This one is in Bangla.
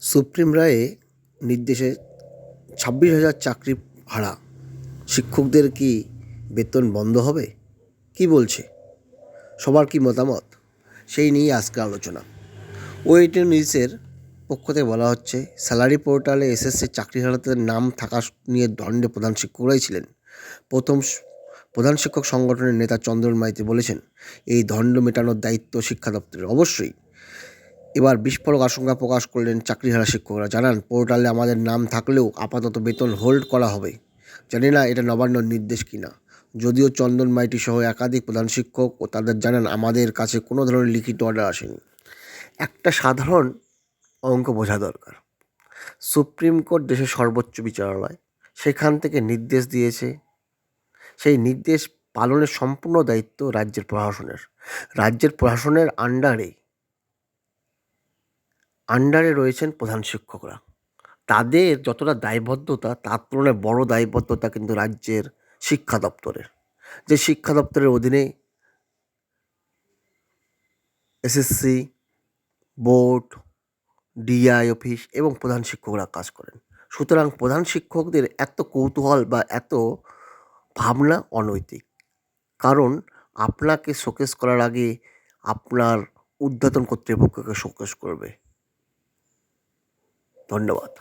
সুপ্রিম রায়ে নির্দেশে 26,000 চাকরি হারা শিক্ষকদের কি বেতন বন্ধ হবে? কি বলছে সবার কি মতামত, সেই নিয়ে আজকে আলোচনা। ওয়েটি নিউজের পক্ষ থেকে বলা হচ্ছে, স্যালারি পোর্টালে এসএসসি চাকরিহারাদের নাম থাকা নিয়ে দণ্ডে প্রধান শিক্ষকরাই ছিলেন। প্রধান শিক্ষক সংগঠনের নেতা চন্দন মাইতি বলেছেন, এই দণ্ড মেটানোর দায়িত্ব শিক্ষা দপ্তরের। অবশ্যই এবার বিস্ফোরক আশঙ্কা প্রকাশ করলেন চাকরিহারা শিক্ষকরা। জানান, পোর্টালে আমাদের নাম থাকলেও আপাতত বেতন হোল্ড করা হবে। জানি না এটা নবান্নর নির্দেশ কিনা। যদিও চন্দন মাইতি সহ একাধিক প্রধান শিক্ষক ও তাদের জানান, আমাদের কাছে কোনো ধরনের লিখিত অর্ডার আসেনি। একটা সাধারণ অঙ্ক বোঝা দরকার। সুপ্রিম কোর্ট দেশের সর্বোচ্চ বিচারালয়, সেখান থেকে নির্দেশ দিয়েছে। সেই নির্দেশ পালনের সম্পূর্ণ দায়িত্ব রাজ্যের প্রশাসনের। রাজ্যের প্রশাসনের আন্ডারে রয়েছেন প্রধান শিক্ষকরা। তাদের যতটা দায়বদ্ধতা, তার তুলনায় বড় দায়বদ্ধতা কিন্তু রাজ্যের শিক্ষা দপ্তরের। যে শিক্ষা দপ্তরের অধীনে এসএসসি, বোর্ড, ডিআই অফিস এবং প্রধান শিক্ষকরা কাজ করেন। সুতরাং প্রধান শিক্ষকদের এত কৌতূহল বা এত ভাবনা অনৈতিক। কারণ আপনাকে শোকেস করার আগে আপনার ঊর্ধ্বতন কর্তৃপক্ষকে শোকেস করবে। ধন্যবাদ।